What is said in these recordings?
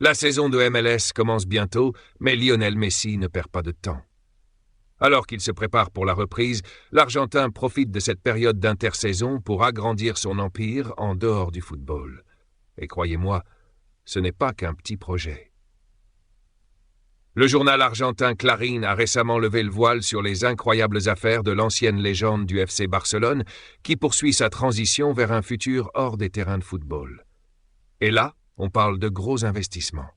La saison de MLS commence bientôt, mais Lionel Messi ne perd pas de temps. Alors qu'il se prépare pour la reprise, l'Argentin profite de cette période d'intersaison pour agrandir son empire en dehors du football. Et croyez-moi, ce n'est pas qu'un petit projet. Le journal argentin Clarín a récemment levé le voile sur les incroyables affaires de l'ancienne légende du FC Barcelone qui poursuit sa transition vers un futur hors des terrains de football. Et là, on parle de gros investissements.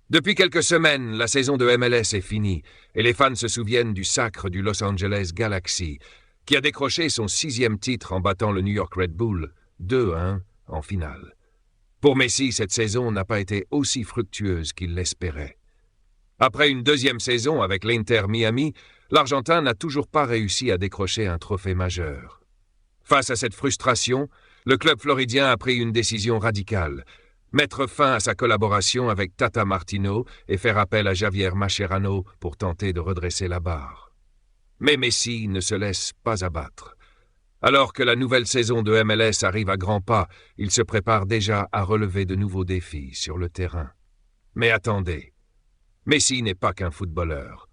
Depuis quelques semaines, la saison de MLS est finie et les fans se souviennent du sacre du Los Angeles Galaxy qui a décroché son 6e titre en battant le New York Red Bull 2-1 en finale. Pour Messi, cette saison n'a pas été aussi fructueuse qu'il l'espérait. Après une 2e saison avec l'Inter Miami, l'Argentin n'a toujours pas réussi à décrocher un trophée majeur. Face à cette frustration, le club floridien a pris une décision radicale, mettre fin à sa collaboration avec Tata Martino et faire appel à Javier Mascherano pour tenter de redresser la barre. Mais Messi ne se laisse pas abattre. Alors que la nouvelle saison de MLS arrive à grands pas, il se prépare déjà à relever de nouveaux défis sur le terrain. Mais attendez, Messi n'est pas qu'un footballeur.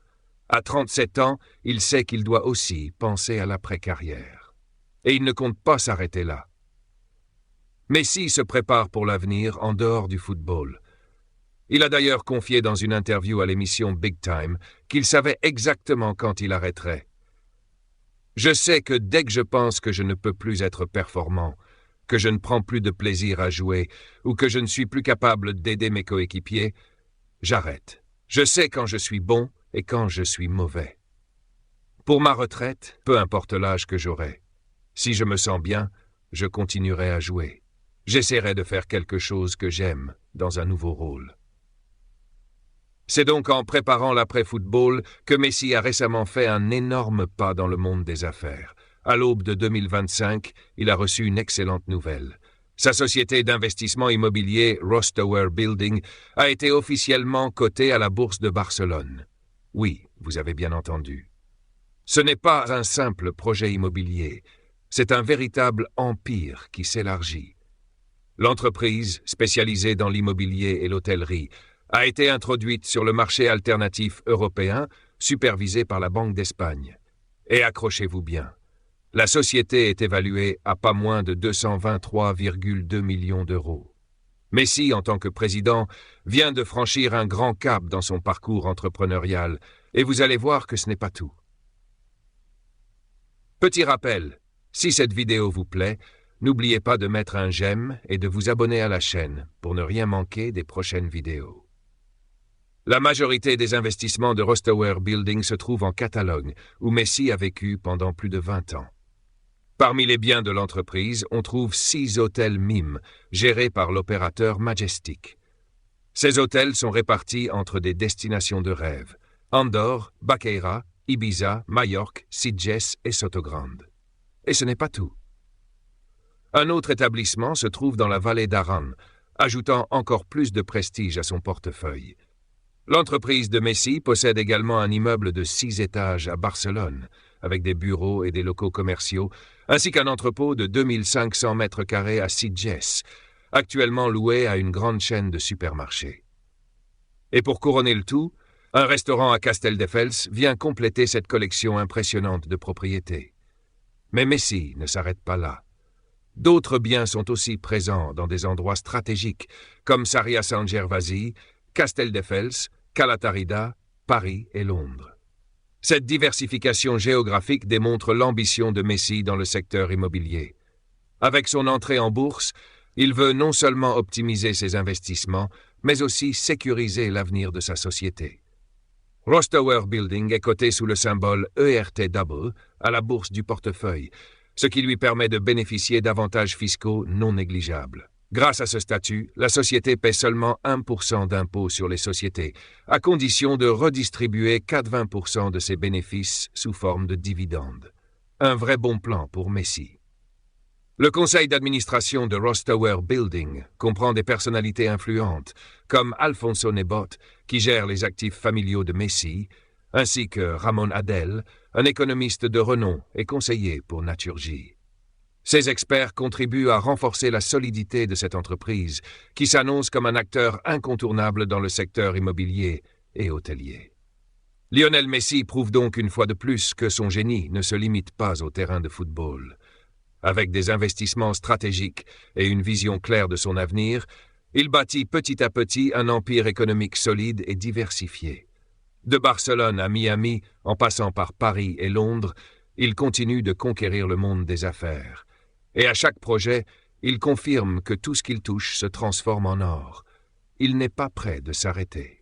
À 37 ans, il sait qu'il doit aussi penser à l'après-carrière. Et il ne compte pas s'arrêter là. Messi se prépare pour l'avenir en dehors du football. Il a d'ailleurs confié dans une interview à l'émission Big Time qu'il savait exactement quand il arrêterait. « Je sais que dès que je pense que je ne peux plus être performant, que je ne prends plus de plaisir à jouer ou que je ne suis plus capable d'aider mes coéquipiers, j'arrête. Je sais quand je suis bon et quand je suis mauvais. Pour ma retraite, peu importe l'âge que j'aurai, si je me sens bien, je continuerai à jouer. J'essaierai de faire quelque chose que j'aime dans un nouveau rôle. » C'est donc en préparant l'après-football que Messi a récemment fait un énorme pas dans le monde des affaires. À l'aube de 2025, il a reçu une excellente nouvelle. Sa société d'investissement immobilier Ross Tower Building a été officiellement cotée à la bourse de Barcelone. Oui, vous avez bien entendu. Ce n'est pas un simple projet immobilier, c'est un véritable empire qui s'élargit. L'entreprise, spécialisée dans l'immobilier et l'hôtellerie, a été introduite sur le marché alternatif européen, supervisé par la Banque d'Espagne. Et accrochez-vous bien, la société est évaluée à pas moins de 223,2 millions d'euros. Messi, en tant que président, vient de franchir un grand cap dans son parcours entrepreneurial, et vous allez voir que ce n'est pas tout. Petit rappel, si cette vidéo vous plaît, n'oubliez pas de mettre un j'aime et de vous abonner à la chaîne pour ne rien manquer des prochaines vidéos. La majorité des investissements de Ross Tower Building se trouve en Catalogne, où Messi a vécu pendant plus de 20 ans. Parmi les biens de l'entreprise, on trouve 6 hôtels MIM, gérés par l'opérateur Majestic. Ces hôtels sont répartis entre des destinations de rêve, Andorre, Baqueira, Ibiza, Majorque, Sitges et Sotogrande. Et ce n'est pas tout. Un autre établissement se trouve dans la vallée d'Aran, ajoutant encore plus de prestige à son portefeuille. L'entreprise de Messi possède également un immeuble de 6 étages à Barcelone, avec des bureaux et des locaux commerciaux, ainsi qu'un entrepôt de 2500 mètres carrés à Sitges, actuellement loué à une grande chaîne de supermarchés. Et pour couronner le tout, un restaurant à Castelldefels vient compléter cette collection impressionnante de propriétés. Mais Messi ne s'arrête pas là. D'autres biens sont aussi présents dans des endroits stratégiques, comme Sarria San Gervasi, Castelldefels, Calatrava, Paris et Londres. Cette diversification géographique démontre l'ambition de Messi dans le secteur immobilier. Avec son entrée en bourse, il veut non seulement optimiser ses investissements, mais aussi sécuriser l'avenir de sa société. Ross Tower Building est coté sous le symbole ERTW à la bourse du portefeuille, ce qui lui permet de bénéficier d'avantages fiscaux non négligeables. Grâce à ce statut, la société paie seulement 1% d'impôt sur les sociétés, à condition de redistribuer 80% de ses bénéfices sous forme de dividendes. Un vrai bon plan pour Messi. Le conseil d'administration de Ross Tower Building comprend des personnalités influentes, comme Alfonso Nebot, qui gère les actifs familiaux de Messi, ainsi que Ramon Adel, un économiste de renom et conseiller pour Naturgy. Ces experts contribuent à renforcer la solidité de cette entreprise, qui s'annonce comme un acteur incontournable dans le secteur immobilier et hôtelier. Lionel Messi prouve donc une fois de plus que son génie ne se limite pas au terrain de football. Avec des investissements stratégiques et une vision claire de son avenir, il bâtit petit à petit un empire économique solide et diversifié. De Barcelone à Miami, en passant par Paris et Londres, il continue de conquérir le monde des affaires. Et à chaque projet, il confirme que tout ce qu'il touche se transforme en or. Il n'est pas prêt de s'arrêter.